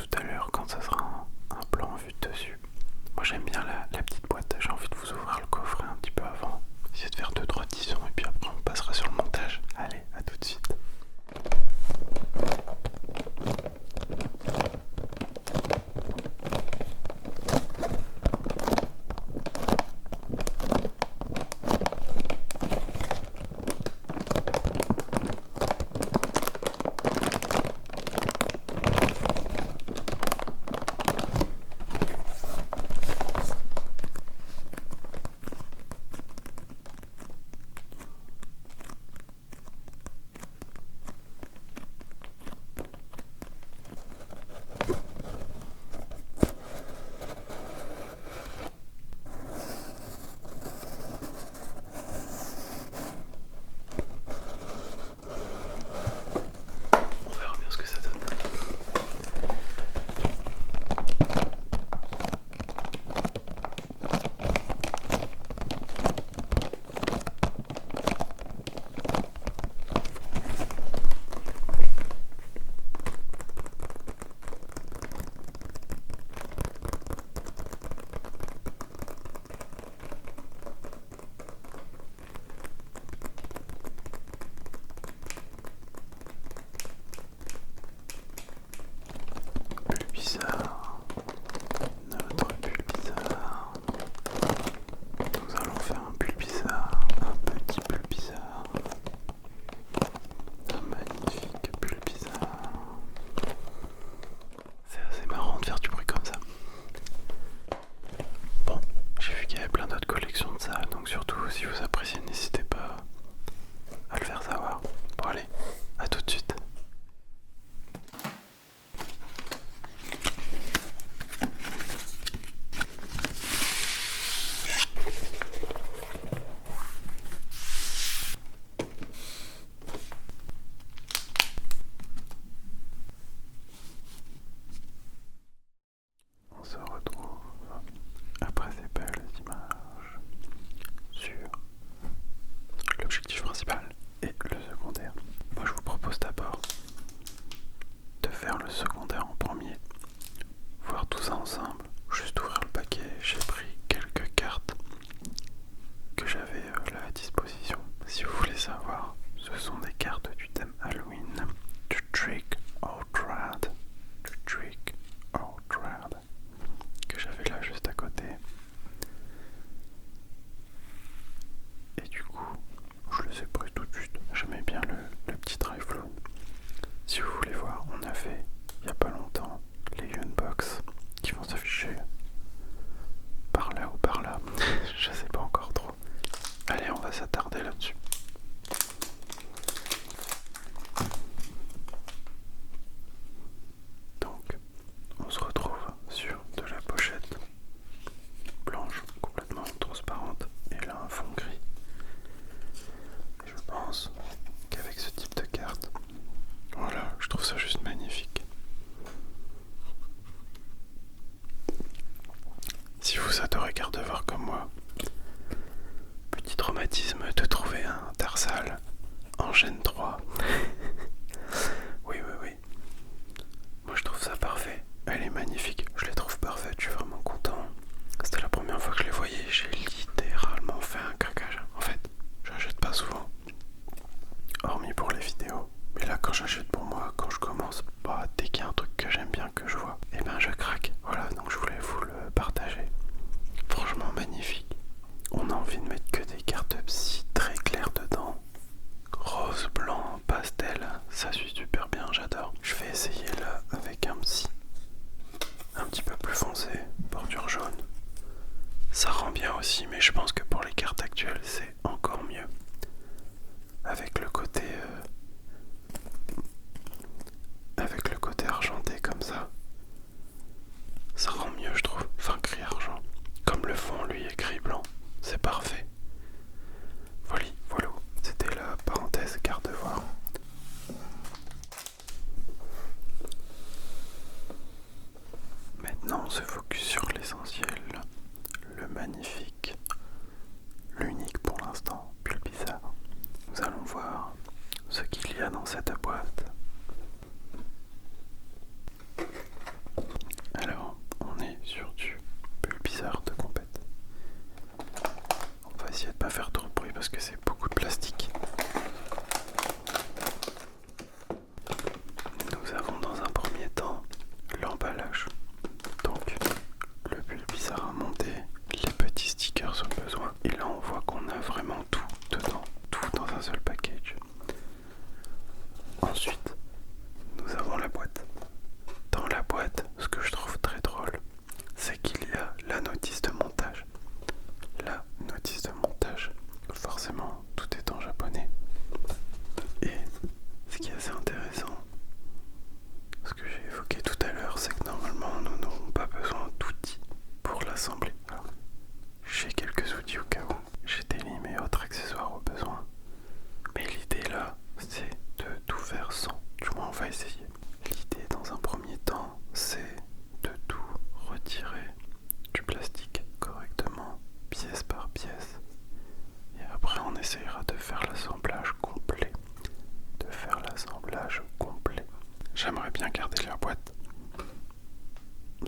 tout à l'heure quand ça sera un plan vue dessus. Moi j'aime bien la petite boîte, j'ai envie de vous ouvrir le coffret un petit peu avant, essayer de faire 2-3 tisons et puis après on passera sur le montage. Allez, à tout de suite. On verra bien ce que ça donne. Bizarre, notre pull bizarre. Nous allons faire un pull bizarre, un petit pull bizarre, un magnifique pull bizarre. C'est assez marrant de faire du bruit comme ça. Bon, j'ai vu qu'il y avait plein d'autres collections de ça, donc surtout si vous appréciez, n'hésitez pas à le faire savoir. Bon allez, à tout de suite. On se retrouve après ces belles images sur l'objectif principal et le secondaire. Moi je vous propose d'abord de faire le secondaire en premier, voir tout ça ensemble. Juste ouvrir le paquet, j'ai pris quelques cartes que j'avais là à disposition. Si vous voulez savoir, ce sont des cartes du thème Halloween, du Trick or Treat, du Trick or Treat, que j'avais là juste à côté. Et du coup, je les ai pris tout de suite. J'aimais bien le petit Triflown. Si vous voulez voir, on a fait il n'y a pas longtemps les unbox qui vont s'afficher par là ou par là. Je sais pas encore trop. Allez, on va s'attarder là-dessus. Donc, on se retrouve sur de la pochette blanche, complètement transparente, et là un fond gris. Et je pense qu'avec ce type de carte, voilà, je trouve ça juste magnifique. Si vous adorez Gardevoir comme moi, petit traumatisme de trouver un Tarsal en Gen 3. Oui, oui, oui. Moi je trouve ça parfait. Elle est magnifique, je les trouve parfaites, je suis vraiment content. C'était la première fois que je les voyais, j'ai littéralement fait un craquage. En fait, j'achète pas souvent, hormis pour les vidéos. Mais là quand j'achète pour moi, quand je commence, bah, dès qu'il y a un truc que j'aime bien, que je vois, et ben je craque. Voilà, donc je voulais vous le partager. Franchement magnifique. On a envie de mettre que des cartes psy très claires dedans. Rose, blanc, pastel, ça suit super bien, j'adore. Je vais essayer là avec un psy un petit peu plus foncé, bordure jaune. Ça rend bien aussi, mais je pense que pour les cartes actuelles, c'est encore mieux. Avec le côté argenté comme ça rend mieux je trouve. Enfin, gris argent. Comme le fond lui est gris blanc, c'est parfait. Voilà, voilà. C'était la parenthèse Gardevoir. Maintenant on se focus sur l'essentiel, le magnifique, l'unique pour l'instant, pull bizarre. Nous allons voir ce qu'il y a dans cette boîte.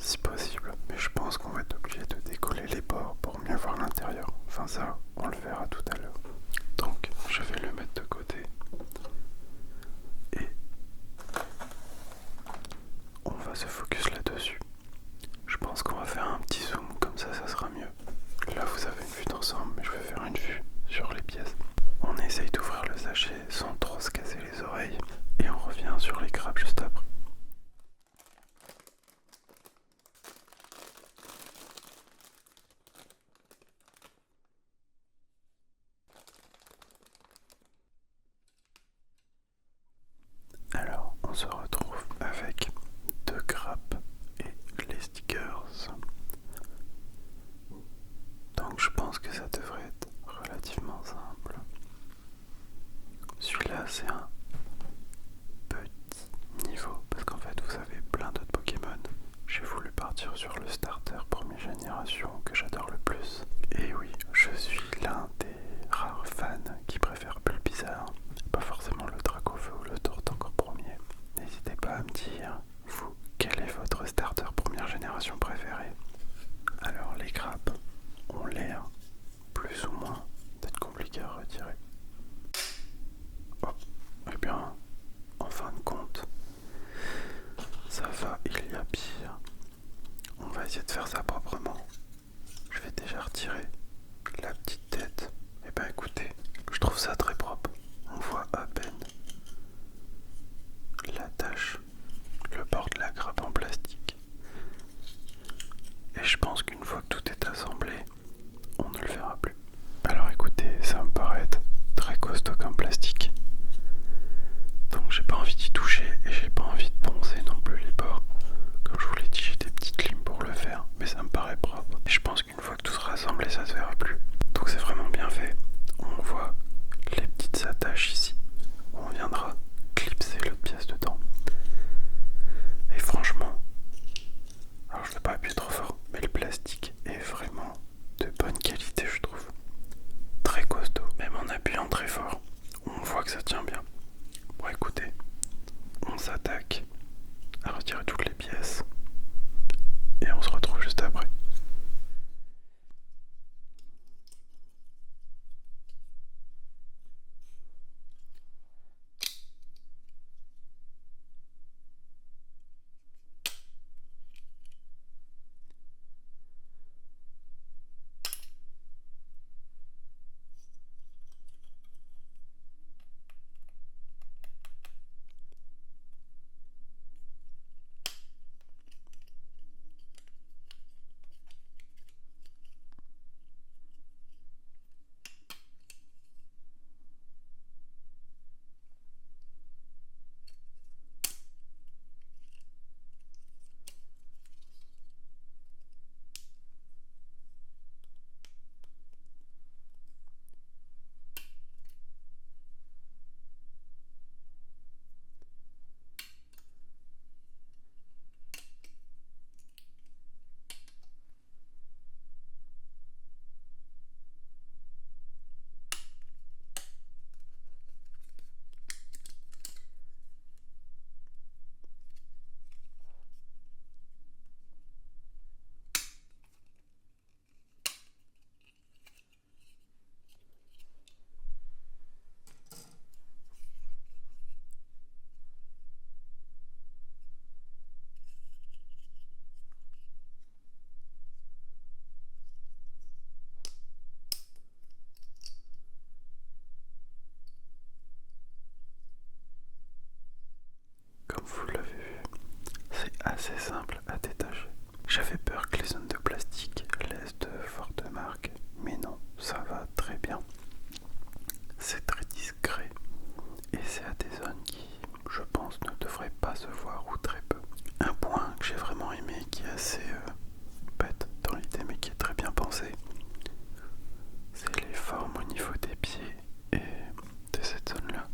si possible. Mais je pense qu'on va être obligé de décoller les bords pour mieux voir l'intérieur. Enfin ça, on le verra tout à l'heure. Donc je vais le mettre de côté. Et on va se focus là-dessus. Je pense qu'on va faire un petit zoom, comme ça sera mieux. Là vous avez une vue d'ensemble, mais je vais faire une vue sur les pièces. On essaye d'ouvrir le sachet sans trop se casser les oreilles. Et on revient sur les crabes juste après. Alors, on se retrouve avec 2 grappes et les stickers. Donc je pense que ça devrait être relativement simple. Celui-là c'est un petit niveau parce qu'en fait vous avez plein d'autres Pokémon. J'ai voulu partir sur le starter première génération que j'adore le plus. Et oui, je suis l'un des rares fans qui préfèrent Bulbizarre, pas forcément le Dracofeu ou le Tortank premier. N'hésitez pas à me dire, vous, quel est votre starter première génération préféré? Alors les grappes ont l'air plus ou moins d'être compliquées à retirer. Oh, eh bien, en fin de compte, ça va, il y a pire. On va essayer de faire ça proprement. Je vais déjà retirer la petite tête. Et ben écoutez, je trouve ça très propre. On voit à peine la tache, le bord de la grappe en plastique. Et je pense qu'une fois que tout est assemblé, on ne le verra plus. Alors écoutez, ça me paraît être très costaud comme plastique. Donc j'ai pas envie d'y toucher et j'ai pas envie de poncer non plus les bords. Comme je vous l'ai dit, j'ai des petites limes pour le faire, mais ça me paraît propre. Et je pense qu'une fois que tout sera assemblé, ça se verra plus. Donc c'est vraiment bien fait. On voit les petites attaches ici. On viendra clipser l'autre pièce dedans. Et franchement, alors je vais pas appuyer trop fort, mais le plastique est vraiment de bonne qualité, je trouve. Très costaud, même en appuyant très fort, on voit que ça tient bien. Bon écoutez, on s'attaque à retirer toutes les pièces et on se retrouve juste après. Comme vous l'avez vu, c'est assez simple à détacher. J'avais peur que les zones de plastique laissent de fortes marques, mais non, ça va très bien. C'est très discret et c'est à des zones qui, je pense, ne devraient pas se voir ou très peu. Un point que j'ai vraiment aimé, qui est assez bête dans l'idée mais qui est très bien pensé, c'est les formes au niveau des pieds et de cette zone-là.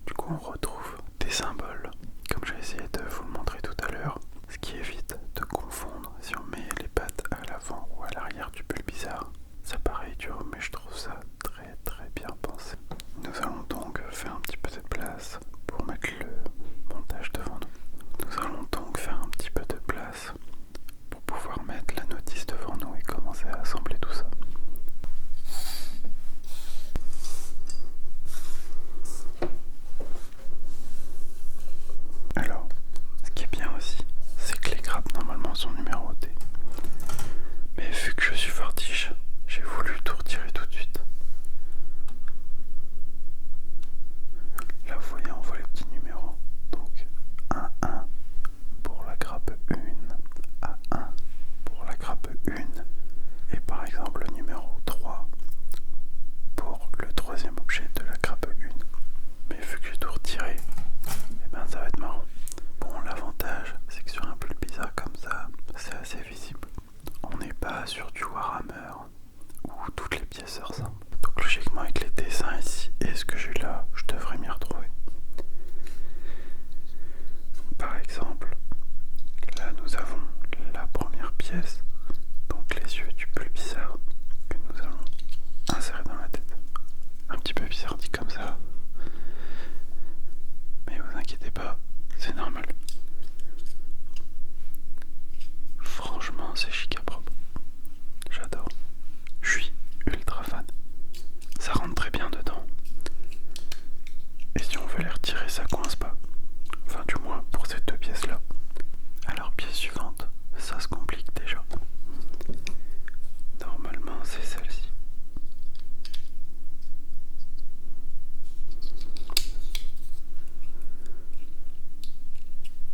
Du coup, on retrouve des symboles, comme j'ai essayé de vous le montrer tout à l'heure, ce qui évite de confondre sont numérotés. Mais vu que je suis fortiche, j'ai voulu tout retirer tout de suite. Là vous voyez, on voit les petits numéros. Donc 1-1 pour la grappe 1, A1 pour la grappe 1, et par exemple le numéro 3 pour le troisième objet de la grappe 1. Mais vu que j'ai tout retiré, et ben ça va être marrant. Bon, l'avantage c'est que sur un pull bizarre comme ça, c'est assez visible. On n'est pas sur du Warhammer où toutes les pièces se ressemblent. Donc logiquement avec les dessins ici et ce que j'ai là, je devrais m'y retrouver. Par exemple, là nous avons la première pièce, donc les yeux du Bulbizarre que nous allons insérer dans la tête. Un petit peu bizarre dit comme ça, mais vous inquiétez pas, c'est normal. Franchement, c'est chic à propre. J'adore. Je suis ultra fan. Ça rentre très bien dedans. Et si on veut les retirer, ça coince pas. Enfin, du moins pour ces deux pièces-là. Alors, pièce suivante, ça se complique déjà. Normalement, c'est celle-ci.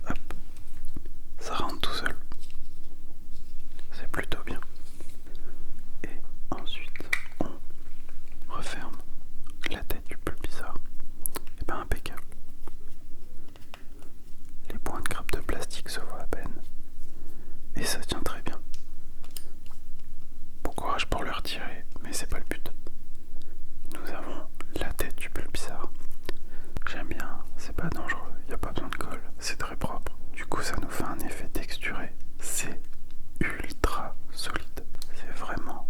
Hop. Ça rentre tout seul. C'est plutôt bien. Et ensuite, on referme la tête du Bulbizarre. Et ben impeccable. Les points de grappe de plastique se voient à peine. Et ça tient très bien. Bon courage pour le retirer, mais c'est pas le but. Nous avons la tête du Bulbizarre. J'aime bien, c'est pas dangereux, y a pas besoin de colle, c'est très propre. Du coup ça nous fait un effet texturé. C'est ultra solide. C'est vraiment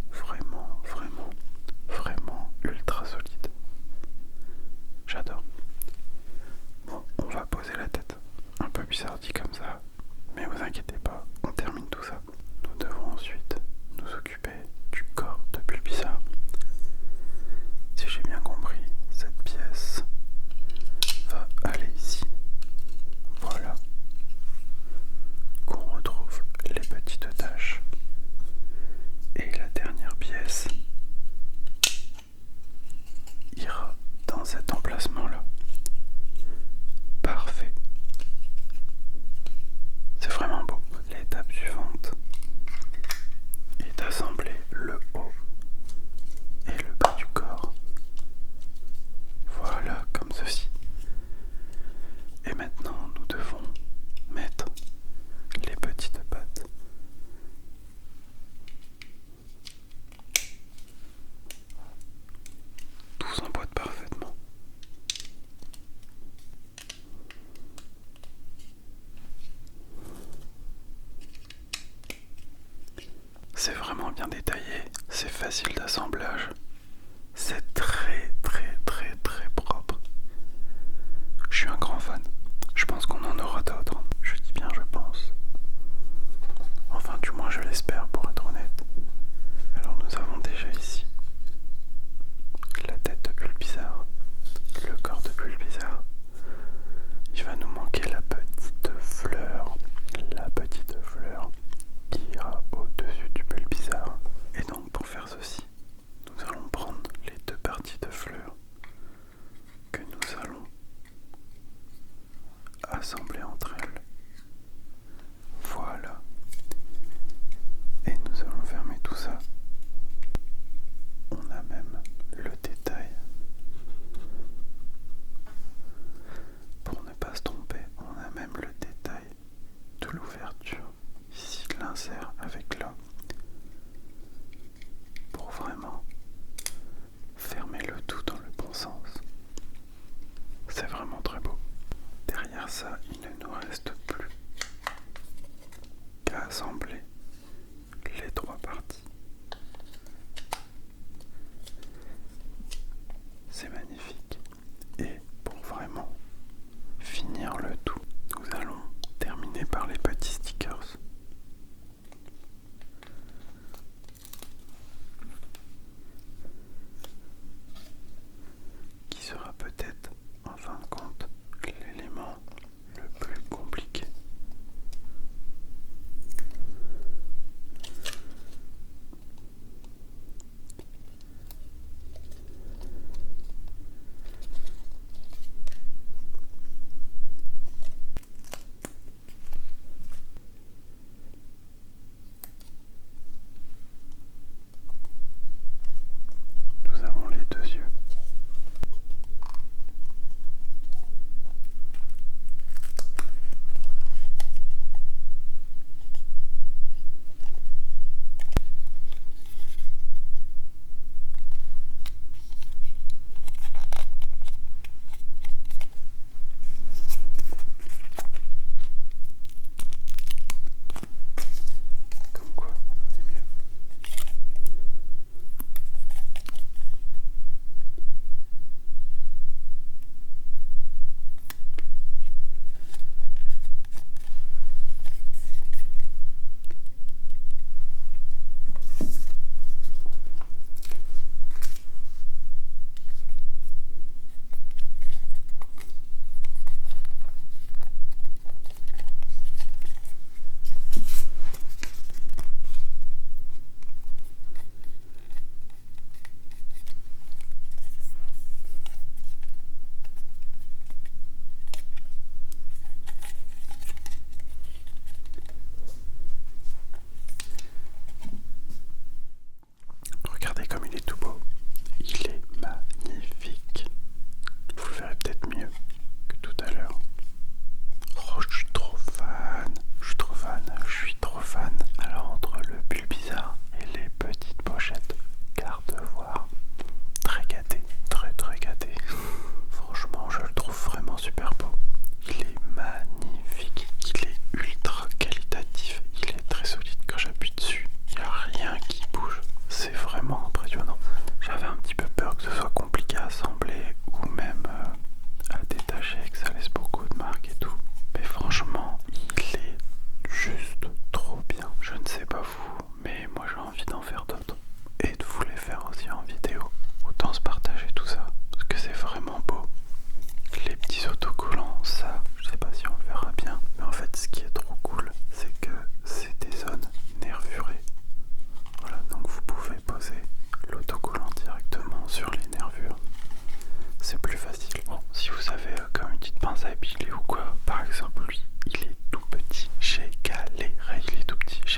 ultra solide. J'adore. Bon, on va poser la tête. Un peu bizarre dit comme ça, mais vous inquiétez pas, on termine tout ça. Nous devons ensuite nous occuper du corps de Bulbizarre. Si j'ai bien compris, cette pièce va aller ici. Voilà. Qu'on retrouve les petites taches. Et la dernière pièce ira dans cet emplacement-là. Parfait. C'est vraiment beau. L'étape suivante est d'assembler le haut et le bas du corps. Voilà, comme ceci. Et maintenant, nous devons mettre les petites pattes. Tout s'emboîte parfaitement. C'est vraiment bien détaillé, c'est facile d'assemblage, c'est très propre. Je suis un grand fan, je pense qu'on en aura d'autres. Je dis bien je pense. Enfin du moins je l'espère pour être honnête. Alors nous avons déjà ici la tête de Bulbizarre, le corps de Bulbizarre. Il va nous manquer la petite fleur qui ira au-dessus du Bulbizarre. Et donc pour faire ceci, nous allons prendre les deux parties de fleurs que nous allons assembler entre elles. Voilà. Et nous allons fermer tout ça. On a même le détail. Pour ne pas se tromper, on a même le détail de l'ouverture. Ici, de l'insert avec là. Pour vraiment fermer le tout dans le bon sens. C'est vraiment très beau. Derrière ça, il ne nous reste plus qu'à assembler les trois parties. C'est magnifique. Et pour vraiment finir le tout, nous allons terminer par les petits stickers. Qui sera peut-être, en fin de compte, l'élément le plus compliqué.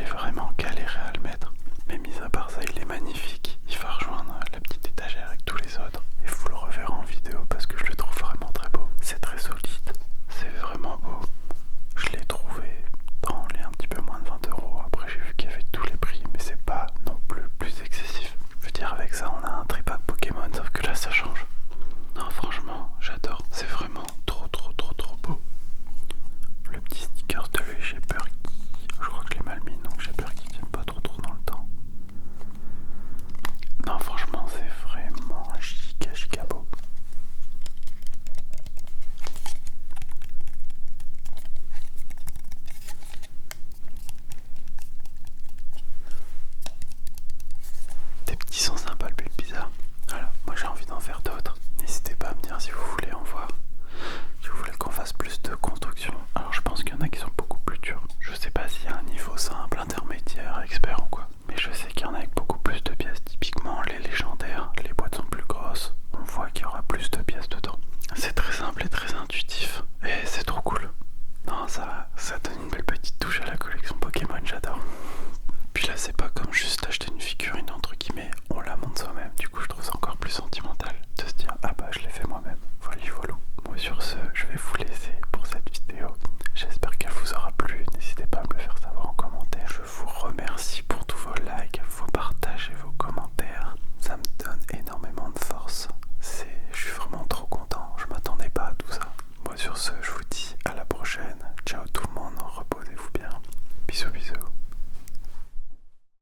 j'ai vraiment